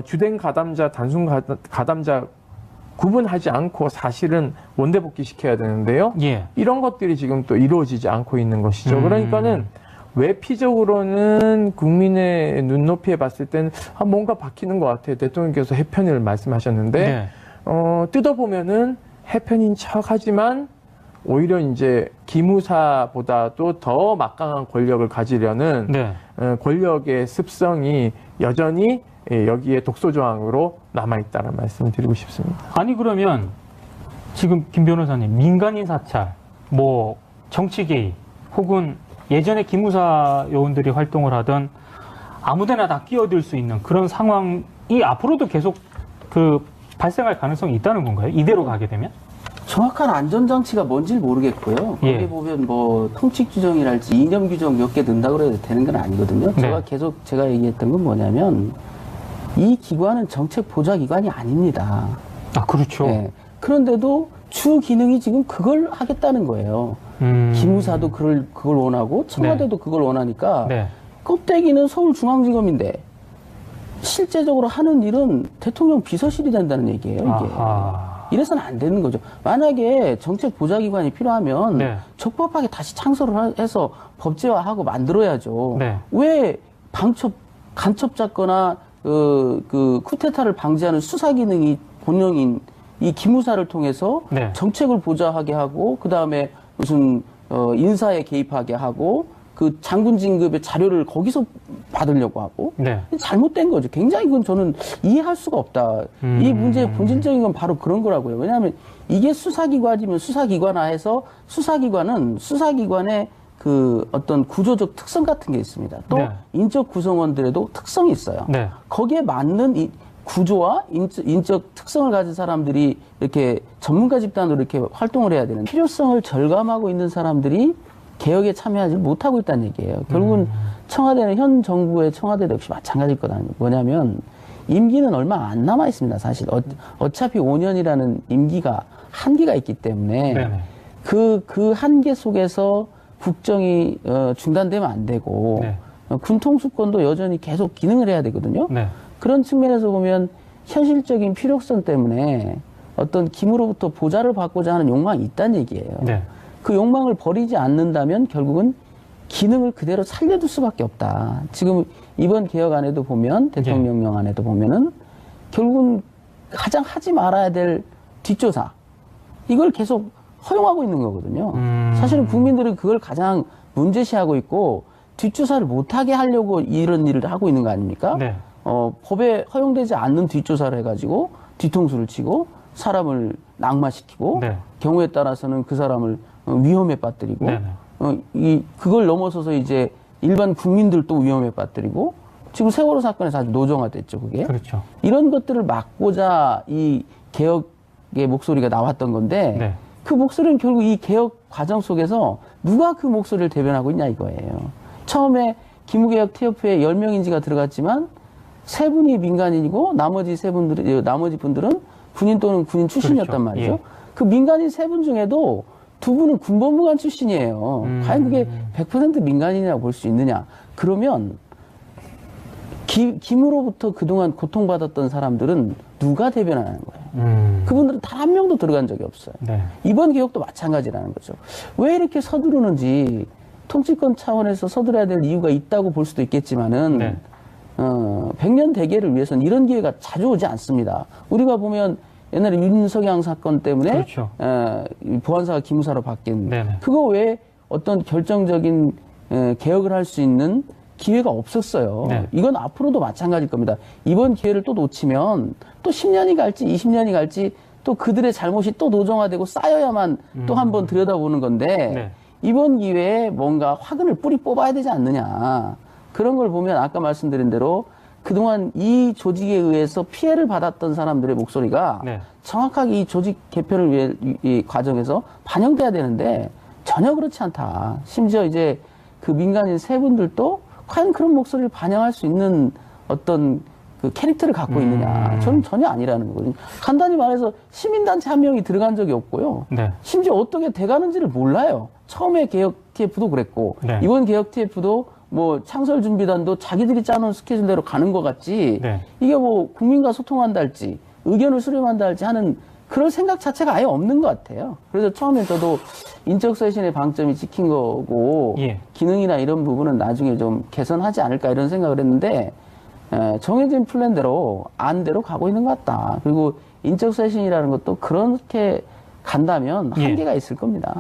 주된 가담자, 단순 가담자 구분하지 않고 사실은 원대 복귀시켜야 되는데요. 예. 이런 것들이 지금 또 이루어지지 않고 있는 것이죠. 그러니까는 외피적으로는 국민의 눈높이에 봤을 때는 뭔가 바뀌는 것 같아요. 대통령께서 해편을 말씀하셨는데 네. 뜯어보면은 해편인 척하지만 오히려 이제 기무사보다도 더 막강한 권력을 가지려는 네. 권력의 습성이 여전히 여기에 독소조항으로 남아있다는 말씀을 드리고 싶습니다. 아니 그러면 지금 김 변호사님 민간인 사찰, 뭐 정치 개입 혹은 예전에 기무사 요원들이 활동을 하던 아무데나 다 끼어들 수 있는 그런 상황이 앞으로도 계속 발생할 가능성이 있다는 건가요? 이대로 가게 되면? 정확한 안전장치가 뭔지를 모르겠고요. 예. 거기 보면 뭐 통칙 규정이랄지 이념 규정 몇 개 넣는다고 해도 되는 건 아니거든요. 네. 제가 얘기했던 건 뭐냐면 이 기관은 정책 보좌 기관이 아닙니다. 아 그렇죠. 예. 그런데도 주 기능이 지금 그걸 하겠다는 거예요. 기무사도 그걸 원하고 청와대도 그걸 원하니까 네. 껍데기는 서울중앙지검인데 실제적으로 하는 일은 대통령 비서실이 된다는 얘기예요. 이게. 아하. 이래서는 안 되는 거죠. 만약에 정책 보좌기관이 필요하면 네. 적법하게 다시 창설을 해서 법제화하고 만들어야죠. 네. 왜 간첩 잡거나 쿠데타를 방지하는 수사 기능이 본령인 이 기무사를 통해서 네. 정책을 보좌하게 하고 그 다음에 무슨 인사에 개입하게 하고 그 장군 진급의 자료를 거기서 받으려고 하고 네. 잘못된 거죠. 굉장히 그건 저는 이해할 수가 없다. 이 문제의 본질적인 건 바로 그런 거라고요. 왜냐하면 이게 수사기관이면 수사기관화해서 수사기관은 수사기관의 그 어떤 구조적 특성 같은 게 있습니다. 또 네. 인적 구성원들에도 특성이 있어요. 네. 거기에 맞는 구조와 인적 특성을 가진 사람들이 이렇게 전문가 집단으로 이렇게 활동을 해야 되는 필요성을 절감하고 있는 사람들이 개혁에 참여하지 못하고 있다는 얘기예요. 결국은 청와대는 현 정부의 청와대도 역시 마찬가지일 거다. 뭐냐면 임기는 얼마 안 남아 있습니다. 사실 어차피 5년이라는 임기가 한계가 있기 때문에 네네. 그 한계 속에서 국정이 중단되면 안 되고 네. 군통수권도 여전히 계속 기능을 해야 되거든요. 네. 그런 측면에서 보면 현실적인 필요성 때문에 어떤 김으로부터 보좌를 받고자 하는 욕망이 있다는 얘기예요. 네. 그 욕망을 버리지 않는다면 결국은 기능을 그대로 살려둘 수밖에 없다. 지금 이번 개혁안에도 보면 대통령령안에도 보면은 결국은 가장 하지 말아야 될 뒷조사 이걸 계속 허용하고 있는 거거든요. 사실은 국민들은 그걸 가장 문제시하고 있고 뒷조사를 못하게 하려고 이런 일을 하고 있는 거 아닙니까? 네. 법에 허용되지 않는 뒷조사를 해가지고 뒤통수를 치고 사람을 낙마시키고 네. 경우에 따라서는 그 사람을 위험에 빠뜨리고 네네. 그걸 넘어서서 이제 일반 국민들도 위험에 빠뜨리고 지금 세월호 사건에서 아주 노정화됐죠, 그게. 그렇죠. 이런 것들을 막고자 이 개혁의 목소리가 나왔던 건데 네. 그 목소리는 결국 이 개혁 과정 속에서 누가 그 목소리를 대변하고 있냐 이거예요. 처음에 기무개혁 TF에 10명인지가 들어갔지만 3분이 민간인이고 나머지 분들은 군인 또는 군인 출신이었단 그렇죠. 말이죠. 예. 그 민간인 3분 중에도 2분은 군법무관 출신이에요. 과연 그게 100% 민간인이라고 볼 수 있느냐. 그러면 김으로부터 그동안 고통받았던 사람들은 누가 대변하는 거예요? 그분들은 단 한 명도 들어간 적이 없어요. 네. 이번 개혁도 마찬가지라는 거죠. 왜 이렇게 서두르는지 통치권 차원에서 서두러야 될 이유가 있다고 볼 수도 있겠지만은 네. 100년 대계를 위해서는 이런 기회가 자주 오지 않습니다. 우리가 보면 옛날에 윤석양 사건 때문에 그렇죠. 보안사가 기무사로 바뀐 네네. 그거 외에 어떤 결정적인 개혁을 할 수 있는 기회가 없었어요. 네. 이건 앞으로도 마찬가지일 겁니다. 이번 기회를 또 놓치면 또 10년이 갈지 20년이 갈지 또 그들의 잘못이 또 노정화되고 쌓여야만 또 한 번 들여다보는 건데 네. 이번 기회에 뭔가 화근을 뿌리 뽑아야 되지 않느냐. 그런 걸 보면 아까 말씀드린 대로 그동안 이 조직에 의해서 피해를 받았던 사람들의 목소리가 네. 정확하게 이 조직 개편을 위해 이 과정에서 반영돼야 되는데 전혀 그렇지 않다. 심지어 이제 그 민간인 3분들도 과연 그런 목소리를 반영할 수 있는 어떤 그 캐릭터를 갖고 있느냐. 저는 전혀 아니라는 거거든요. 간단히 말해서 시민단체 한 명이 들어간 적이 없고요. 네. 심지어 어떻게 돼가는지를 몰라요. 처음에 개혁 TF도 그랬고 네. 이번 개혁 TF도 뭐 창설 준비단도 자기들이 짜놓은 스케줄대로 가는 것 같지 네. 이게 뭐 국민과 소통한다 할지 의견을 수렴한다 할지 하는 그런 생각 자체가 아예 없는 것 같아요. 그래서 처음에 저도 인적 쇄신의 방점이 찍힌 거고 예. 기능이나 이런 부분은 나중에 좀 개선하지 않을까 이런 생각을 했는데 정해진 플랜대로 안대로 가고 있는 것 같다. 그리고 인적 쇄신이라는 것도 그렇게 간다면 예. 한계가 있을 겁니다.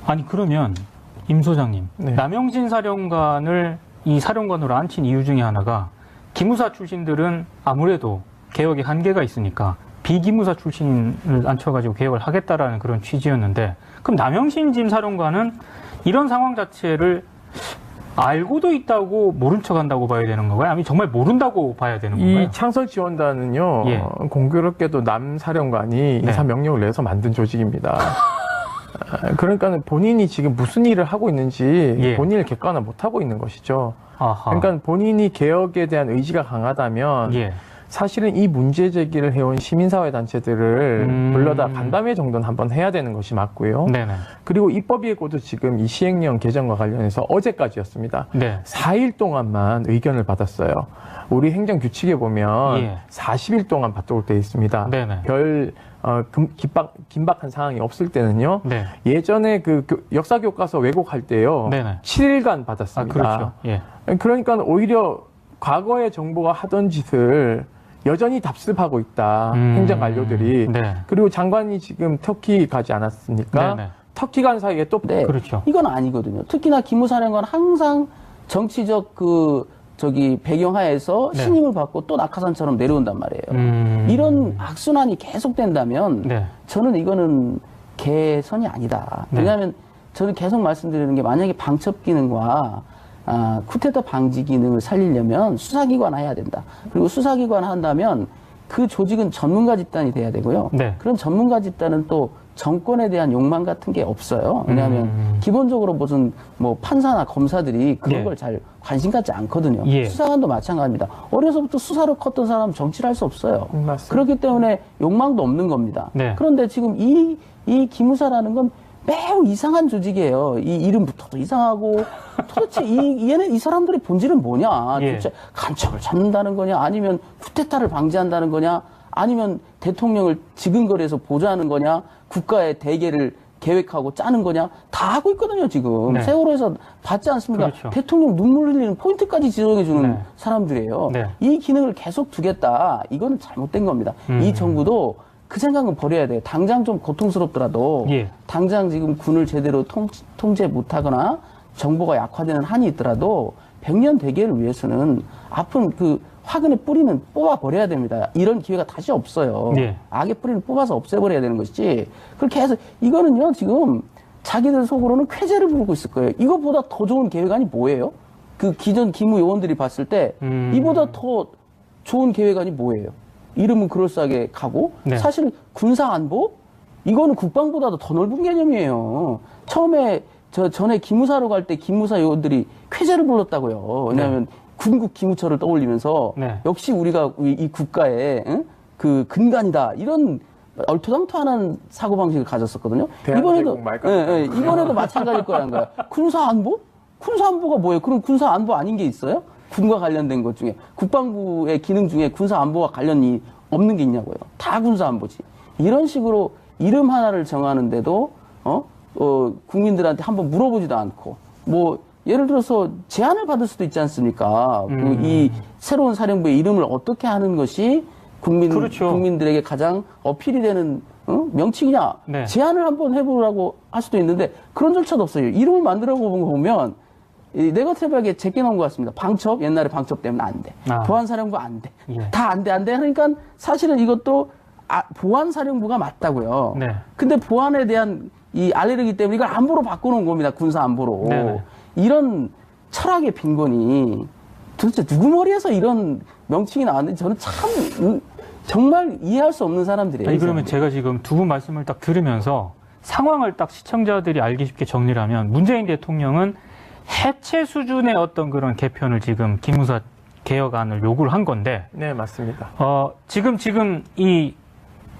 아니 그러면 임 소장님, 네. 남영진 사령관을 이 사령관으로 앉힌 이유 중에 하나가 기무사 출신들은 아무래도 개혁에 한계가 있으니까 비기무사 출신을 앉혀가지고 개혁을 하겠다라는 그런 취지였는데 그럼 남영신 짐 사령관은 이런 상황 자체를 알고도 있다고 모른 척한다고 봐야 되는 건가요? 아니면 정말 모른다고 봐야 되는 건가요? 이 창설 지원단은요, 예. 공교롭게도 남 사령관이 네. 인사 명령을 내서 만든 조직입니다. 그러니까 본인이 지금 무슨 일을 하고 있는지 예. 본인을 객관화 못 하고 있는 것이죠. 아하. 그러니까 본인이 개혁에 대한 의지가 강하다면 예. 사실은 이 문제 제기를 해온 시민사회 단체들을 불러다 간담회 정도는 한번 해야 되는 것이 맞고요. 네네. 그리고 입법 예고도 지금 이 시행령 개정과 관련해서 어제까지였습니다. 네. 4일 동안만 의견을 받았어요. 우리 행정규칙에 보면 예. 40일 동안 받도록 되어 있습니다. 네네. 별 긴박한 상황이 없을 때는요. 네. 예전에 그 역사 교과서 왜곡할 때요. 네네. 7일간 아, 받았습니다. 그렇죠. 예. 그러니까 오히려 과거의 정부가 하던 짓을 여전히 답습하고 있다. 행정 관료들이. 네. 그리고 장관이 지금 터키 가지 않았습니까? 네네. 터키 간 사이에 또 네, 그렇죠. 이건 아니거든요. 특히나 기무사령관 항상 정치적 배경하에서 네. 신임을 받고 또 낙하산처럼 내려온단 말이에요. 이런 악순환이 계속된다면 네. 저는 이거는 개선이 아니다. 네. 왜냐하면 저는 계속 말씀드리는 게 만약에 방첩 기능과 쿠데타 방지 기능을 살리려면 수사기관 해야 된다. 그리고 수사기관 한다면 그 조직은 전문가 집단이 돼야 되고요. 네. 그런 전문가 집단은 또 정권에 대한 욕망 같은 게 없어요. 왜냐하면 기본적으로 무슨 뭐 판사나 검사들이 그런 예. 걸 잘 관심 갖지 않거든요. 예. 수사관도 마찬가지입니다. 어려서부터 수사로 컸던 사람은 정치를 할 수 없어요. 맞습니다. 그렇기 때문에 욕망도 없는 겁니다. 네. 그런데 지금 이 기무사라는 건 매우 이상한 조직이에요. 이 이름부터도 이상하고 도대체 이 사람들의 본질은 뭐냐? 예. 도대체 간첩을 잡는다는 거냐? 아니면 쿠데타를 방지한다는 거냐? 아니면 대통령을 지근거리에서 보좌하는 거냐? 국가의 대계를 계획하고 짜는 거냐? 다 하고 있거든요, 지금. 네. 세월호에서 봤지 않습니까? 그렇죠. 대통령 눈물 흘리는 포인트까지 지정해주는 네. 사람들이에요. 네. 이 기능을 계속 두겠다. 이거는 잘못된 겁니다. 이 정부도 그 생각은 버려야 돼요. 당장 좀 고통스럽더라도 예. 당장 지금 군을 제대로 통제 못하거나 정보가 약화되는 한이 있더라도 100년 대계를 위해서는 아픈 그 화근의 뿌리는 뽑아버려야 됩니다. 이런 기회가 다시 없어요. 예. 악의 뿌리는 뽑아서 없애버려야 되는 것이지. 그렇게 해서 이거는요 지금 자기들 속으로는 쾌재를 부르고 있을 거예요. 이거보다 더 좋은 계획안이 뭐예요? 그 기존 기무 요원들이 봤을 때 이보다 더 좋은 계획안이 뭐예요? 이름은 그럴싸하게 가고 네. 사실 군사안보 이거는 국방보다도 더 넓은 개념이에요. 처음에 전에 기무사로 갈 때 기무사 요원들이 쾌재를 불렀다고요. 왜냐하면 군국 기무처를 떠올리면서 네. 역시 우리가 이 국가의 그 근간이다 이런 얼토당토하는 사고방식을 가졌었거든요. 대한제국 말까? 이번에도 마찬가지일 거라는 거야. 군사안보? 군사안보가 뭐예요? 그럼 군사안보 아닌 게 있어요? 군과 관련된 것 중에 국방부의 기능 중에 군사안보와 관련이 없는 게 있냐고요. 다 군사안보지. 이런 식으로 이름 하나를 정하는데도 국민들한테 한번 물어보지도 않고 뭐 예를 들어서 제안을 받을 수도 있지 않습니까? 이 새로운 사령부의 이름을 어떻게 하는 것이 그렇죠. 국민들에게 가장 어필이 되는 명칭이냐? 네. 제안을 한번 해보라고 할 수도 있는데 그런 절차도 없어요. 이름을 만들어 보면 내가 새벽에 제껴 놓은 것 같습니다. 방첩, 옛날에 방첩 때문에 안 돼. 보안사령부 안 돼. 예. 다 안 돼, 안 돼. 그러니까 사실은 이것도 보안사령부가 맞다고요. 네. 근데 보안에 대한 이 알레르기 때문에 이걸 안보로 바꿔놓은 겁니다. 군사 안보로. 네네. 이런 철학의 빈곤이 도대체 누구 머리에서 이런 명칭이 나왔는지 저는 참 정말 이해할 수 없는 사람들이에요. 아니, 그러면 제가 지금 두 분 말씀을 딱 들으면서 상황을 딱 시청자들이 알기 쉽게 정리를 하면 문재인 대통령은 해체 수준의 어떤 그런 개편을 지금 기무사 개혁안을 요구를 한 건데, 네, 맞습니다. 지금 이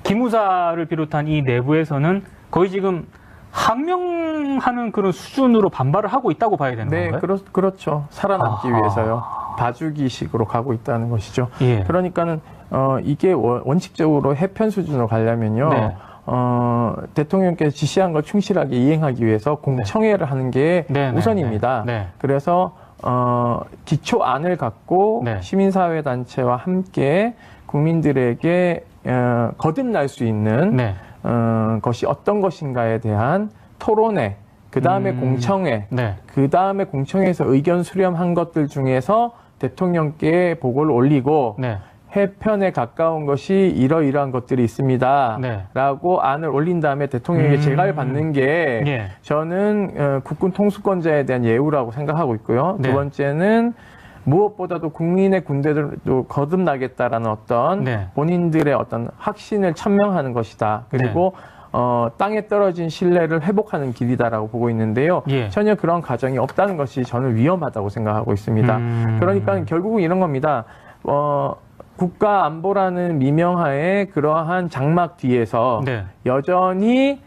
기무사를 비롯한 이 내부에서는 거의 지금 항명하는 그런 수준으로 반발을 하고 있다고 봐야 되는 네, 건가요? 그렇죠. 살아남기 아하. 위해서요. 봐주기식으로 가고 있다는 것이죠. 예. 그러니까는 이게 원칙적으로 해편 수준으로 가려면요. 네. 대통령께서 지시한 걸 충실하게 이행하기 위해서 공청회를 하는 게 네, 네, 우선입니다. 네, 네. 그래서 기초안을 갖고 네. 시민사회단체와 함께 국민들에게 거듭날 수 있는 네. 것이 어떤 것인가에 대한 토론회, 그 다음에 공청회, 네. 그 다음에 공청회에서 의견 수렴한 것들 중에서 대통령께 보고를 올리고 네. 해편에 가까운 것이 이러이러한 것들이 있습니다. 네. 라고 안을 올린 다음에 대통령에게 제가를 받는 게 예. 저는 국군 통수권자에 대한 예우라고 생각하고 있고요. 네. 두 번째는 무엇보다도 국민의 군대들도 거듭나겠다라는 어떤 네. 본인들의 어떤 확신을 천명하는 것이다. 그리고 땅에 떨어진 신뢰를 회복하는 길이다라고 보고 있는데요. 예. 전혀 그런 가정이 없다는 것이 저는 위험하다고 생각하고 있습니다. 그러니까 결국은 이런 겁니다. 국가 안보라는 미명하에 그러한 장막 뒤에서 네. 여전히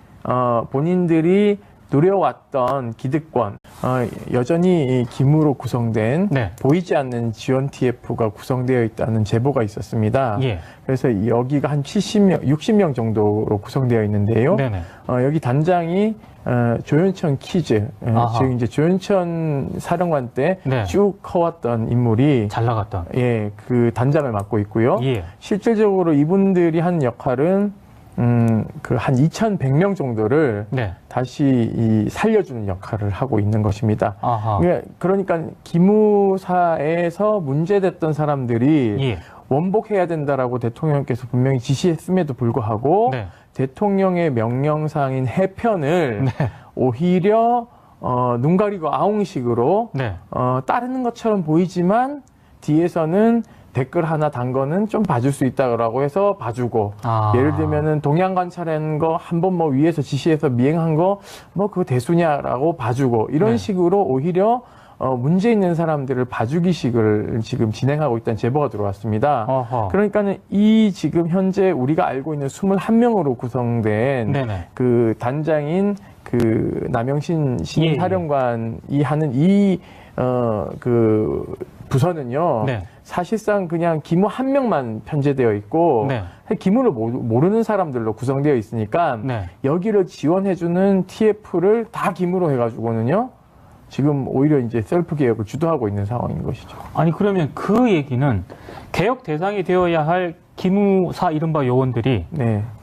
본인들이 누려왔던 기득권, 여전히 이 기무로 구성된 네. 보이지 않는 지원 TF가 구성되어 있다는 제보가 있었습니다. 예. 그래서 여기가 한 70명, 60명 정도로 구성되어 있는데요. 네네. 여기 단장이 조현천 키즈, 아하. 즉 이제 조현천 사령관 때 네. 쭉 커왔던 인물이 잘 나갔던. 예, 그 단장을 맡고 있고요. 예. 실질적으로 이분들이 한 역할은 그 한 2,100명 정도를 네. 다시 이 살려주는 역할을 하고 있는 것입니다. 아하. 그러니까 기무사에서 문제됐던 사람들이 예. 원복해야 된다라고 대통령께서 분명히 지시했음에도 불구하고 네. 대통령의 명령상인 해편을 네. 오히려 눈 가리고 아웅식으로 네. 따르는 것처럼 보이지만 뒤에서는 댓글 하나 단 거는 좀 봐줄 수 있다고 해서 봐주고, 예를 들면은 동양 관찰한 거 한 번 뭐 위에서 지시해서 미행한 거 뭐 그거 대수냐라고 봐주고, 이런 식으로 오히려 문제 있는 사람들을 봐주기식을 지금 진행하고 있다는 제보가 들어왔습니다. 그러니까는 이 지금 현재 우리가 알고 있는 21명으로 구성된 그 단장인 그 남영신 신임사령관이 하는 그 부서는요, 사실상 그냥 기무 한 명만 편제되어 있고, 기무를 모르는 사람들로 구성되어 있으니까, 여기를 지원해주는 TF를 다 기무로 해가지고는요, 지금 오히려 이제 셀프 개혁을 주도하고 있는 상황인 것이죠. 아니, 그러면 그 얘기는 개혁 대상이 되어야 할 기무사 이른바 요원들이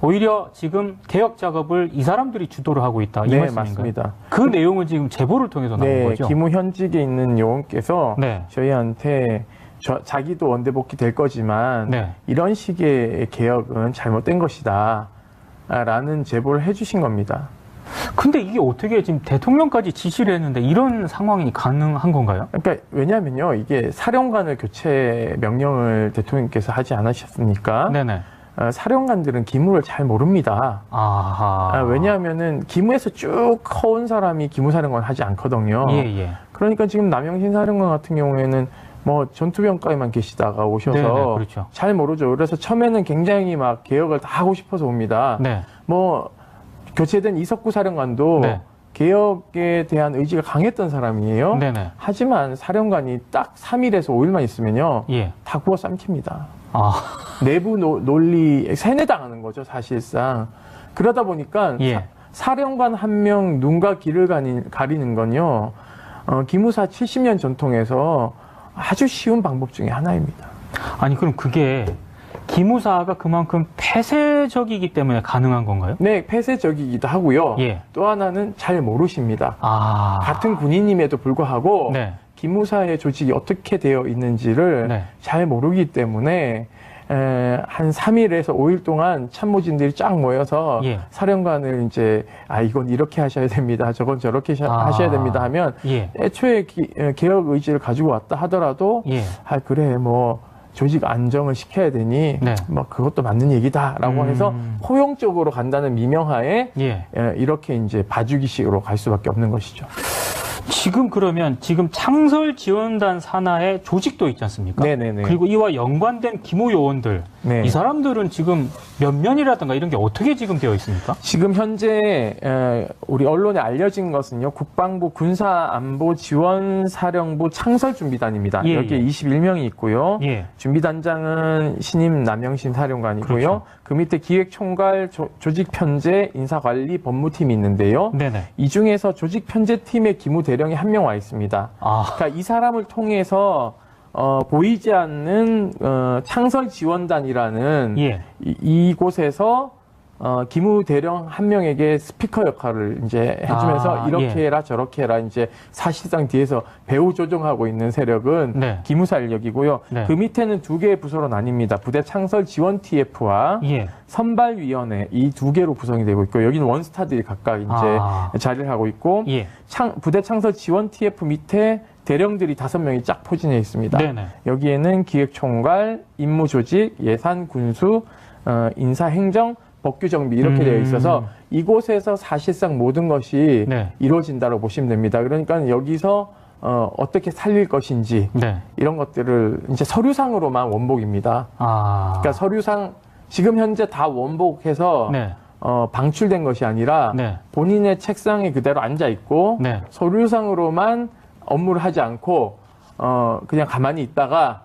오히려 지금 개혁 작업을 이 사람들이 주도를 하고 있다. 이 말씀인가요? 맞습니다. 그 내용은 지금 제보를 통해서 나온 거죠? 기무 현직에 있는 요원께서 저희한테 자기도 원대복귀 될 거지만 이런 식의 개혁은 잘못된 것이다 라는 제보를 해주신 겁니다. 근데 이게 어떻게 지금 대통령까지 지시를 했는데 이런 상황이 가능한 건가요? 그러니까 왜냐하면요, 이게 사령관을 교체 명령을 대통령께서 하지 않으셨습니까? 사령관들은 기무를 잘 모릅니다. 왜냐하면은 기무에서 쭉 커온 사람이 기무사령관 하지 않거든요. 그러니까 지금 남영신 사령관 같은 경우에는 뭐 전투병과에만 계시다가 오셔서 잘 모르죠. 그래서 처음에는 굉장히 막 개혁을 다 하고 싶어서 옵니다. 뭐 교체된 이석구 사령관도 개혁에 대한 의지가 강했던 사람이에요. 하지만 사령관이 딱 3일에서 5일만 있으면요, 다 구워 삼킵니다. 내부 논리 세뇌당하는 거죠, 사실상. 그러다 보니까 사령관 한 명 눈과 귀를 가리는 건요, 기무사 70년 전통에서 아주 쉬운 방법 중에 하나입니다. 아니, 그럼 그게 기무사가 그만큼 폐쇄적이기 때문에 가능한 건가요? 네, 폐쇄적이기도 하고요. 또 하나는 잘 모르십니다. 같은 군인임에도 불구하고 기무사의 조직이 어떻게 되어 있는지를 잘 모르기 때문에 한 3일에서 5일 동안 참모진들이 쫙 모여서 사령관을 이제 이건 이렇게 하셔야 됩니다. 저건 저렇게 하셔야 됩니다 하면 애초에 개혁 의지를 가지고 왔다 하더라도 그래 뭐 조직 안정을 시켜야 되니 뭐 그것도 맞는 얘기다라고 해서 포용적으로 간다는 미명하에 이렇게 이제 봐주기식으로 갈 수밖에 없는 것이죠. 지금 그러면 지금 창설지원단 산하에 조직도 있지 않습니까? 그리고 이와 연관된 기무 요원들, 이 사람들은 지금 몇 면이라든가 이런 게 어떻게 지금 되어 있습니까? 지금 현재 우리 언론에 알려진 것은요, 국방부 군사안보지원사령부 창설준비단입니다. 여기에 21명이 있고요. 준비단장은 신임 남영신 사령관이고요. 그 밑에 기획총괄, 조직편제, 인사관리, 법무팀이 있는데요. 이 중에서 조직편제팀의 기무 대령이 한 명 와 있습니다. 그러니까 이 사람을 통해서 보이지 않는 창설지원단이라는 이곳에서 기무 대령 한 명에게 스피커 역할을 이제 해주면서 이렇게 해라 저렇게 해라, 이제 사실상 뒤에서 배후 조종하고 있는 세력은 기무사 인력이고요. 그 밑에는 두 개의 부서로 나뉩니다. 부대 창설 지원 TF와 선발위원회, 이 두 개로 구성이 되고 있고, 여기는 원스타들이 각각 이제 자리를 하고 있고, 부대 창설 지원 TF 밑에 대령들이 5명이 쫙 포진해 있습니다. 여기에는 기획총괄, 임무조직, 예산, 군수, 인사행정, 법규정비 이렇게 되어 있어서 이곳에서 사실상 모든 것이 이루어진다고 보시면 됩니다. 그러니까 여기서 어떻게 살릴 것인지 이런 것들을 이제 서류상으로만 원복입니다. 그러니까 서류상 지금 현재 다 원복해서 방출된 것이 아니라 본인의 책상에 그대로 앉아 있고 서류상으로만 업무를 하지 않고 그냥 가만히 있다가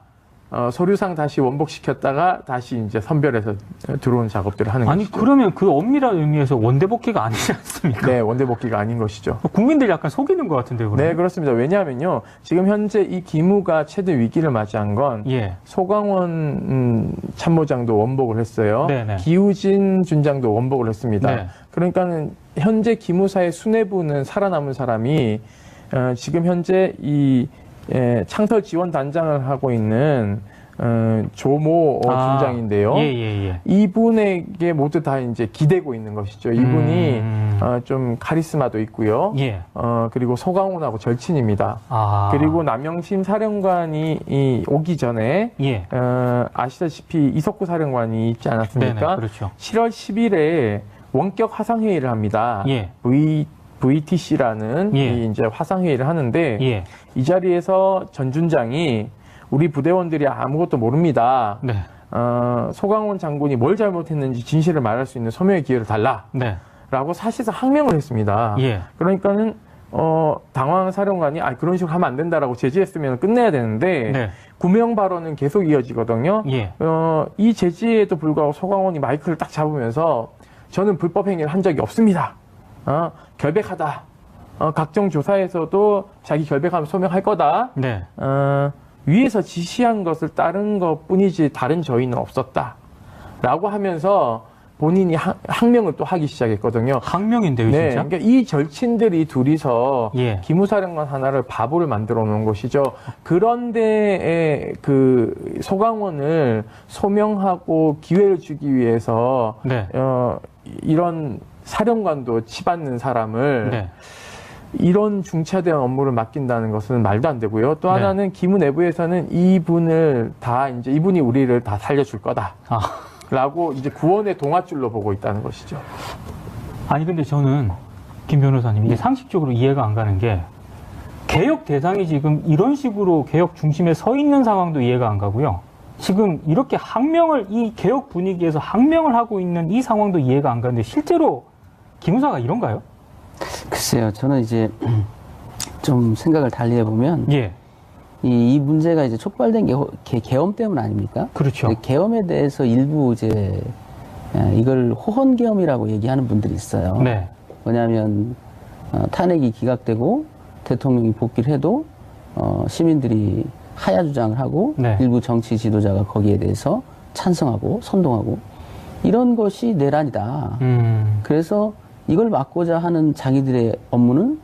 서류상 다시 원복시켰다가 다시 이제 선별해서 들어오는 작업들을 하는 것이죠. 그러면 그 엄밀한 의미에서 원대복귀가 아니지 않습니까? 네, 원대복귀가 아닌 것이죠. 국민들 약간 속이는 것 같은데요, 그러면? 네, 그렇습니다. 왜냐하면요, 지금 현재 이 기무가 최대 위기를 맞이한 건 소강원 참모장도 원복을 했어요. 기우진 준장도 원복을 했습니다. 그러니까는 현재 기무사의 수뇌부는 살아남은 사람이 지금 현재 이 창설 지원 단장을 하고 있는 조모 중장인데요. 예. 이분에게 모두 다 이제 기대고 있는 것이죠. 이분이 좀 카리스마도 있고요. 예. 그리고 소강훈하고 절친입니다. 그리고 남영심 사령관이 오기 전에 예. 아시다시피 이석구 사령관이 있지 않았습니까? 네네, 그렇죠. 7월 10일에 원격 화상회의를 합니다. 예. VTC라는 예. 이제 화상회의를 하는데 예. 이 자리에서 전준장이 우리 부대원들이 아무것도 모릅니다. 네. 소강훈 장군이 뭘 잘못했는지 진실을 말할 수 있는 소명의 기회를 달라. 네. 라고 사실상 항명을 했습니다. 예. 그러니까는 당황한 사령관이 그런 식으로 하면 안 된다라고 제지했으면 끝내야 되는데 네. 구명 발언은 계속 이어지거든요. 예. 이 제지에도 불구하고 소강훈이 마이크를 딱 잡으면서 저는 불법 행위를 한 적이 없습니다. 결백하다. 각종 조사에서도 자기 결백하면 소명할 거다. 네. 위에서 지시한 것을 따른 것 뿐이지 다른 저희는 없었다. 라고 하면서 본인이 항명을 또 하기 시작했거든요. 항명인데요, 네, 진짜? 그러니까 이 절친들이 둘이서 예. 기무사령관 하나를 바보를 만들어 놓은 것이죠. 그런데 그 소강원을 소명하고 기회를 주기 위해서 네. 이런 사령관도 치받는 사람을 네. 이런 중차대한 업무를 맡긴다는 것은 말도 안 되고요. 또 네. 하나는 기무 내부에서는 이분이 우리를 다 살려줄 거다. 라고 이제 구원의 동아줄로 보고 있다는 것이죠. 아니, 근데 저는, 김 변호사님, 이게 상식적으로 이해가 안 가는 게, 개혁 대상이 지금 이런 식으로 개혁 중심에 서 있는 상황도 이해가 안 가고요. 지금 이렇게 이 개혁 분위기에서 항명을 하고 있는 이 상황도 이해가 안 가는데, 실제로 기무사가 이런가요? 글쎄요, 저는 이제 좀 생각을 달리 해보면, 예. 이 문제가 이제 촉발된 게 계엄 때문 아닙니까? 그렇죠. 계엄에 대해서 일부 이제 이걸 호헌계엄이라고 얘기하는 분들이 있어요. 네. 뭐냐면 탄핵이 기각되고 대통령이 복귀를 해도 시민들이 하야 주장을 하고 네. 일부 정치 지도자가 거기에 대해서 찬성하고 선동하고 이런 것이 내란이다. 그래서 이걸 막고자 하는 자기들의 업무는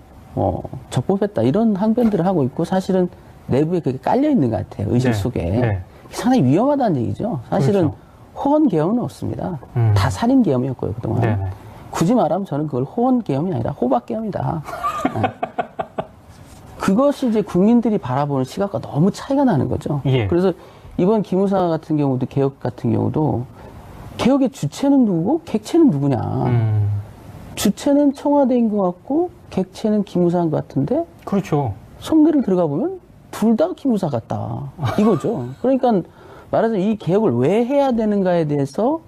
적법했다. 이런 항변들을 하고 있고 사실은 내부에 그게 깔려 있는 것 같아요. 의식 네. 속에. 네. 상당히 위험하다는 얘기죠. 사실은 그렇죠. 호헌계엄은 없습니다. 다 살인계엄이었고요, 그동안. 네네. 굳이 말하면 저는 그걸 호헌계엄이 아니라 호박계엄이다. 네. 그것이 이제 국민들이 바라보는 시각과 너무 차이가 나는 거죠. 예. 그래서 이번 기무사 같은 경우도 개혁 같은 경우도 개혁의 주체는 누구고 객체는 누구냐. 주체는 청와대인 것 같고 객체는 기무사인 것 같은데 그렇죠. 속내를 들어가 보면 둘 다 기무사 같다. 이거죠. 그러니까 말하자면 이 개혁을 왜 해야 되는가에 대해서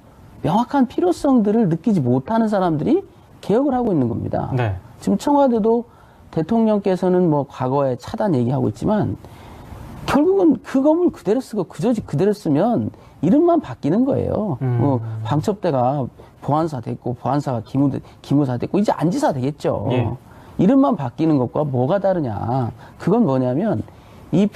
명확한 필요성들을 느끼지 못하는 사람들이 개혁을 하고 있는 겁니다. 네. 지금 청와대도 대통령께서는 뭐 과거에 차단 얘기하고 있지만 결국은 그 건물 그대로 쓰고 그 조직 그대로 쓰면 이름만 바뀌는 거예요. 뭐 방첩대가 보안사 됐고 보안사가 기무사 됐고 이제 안지사 되겠죠. 예. 이름만 바뀌는 것과 뭐가 다르냐. 그건 뭐냐면 이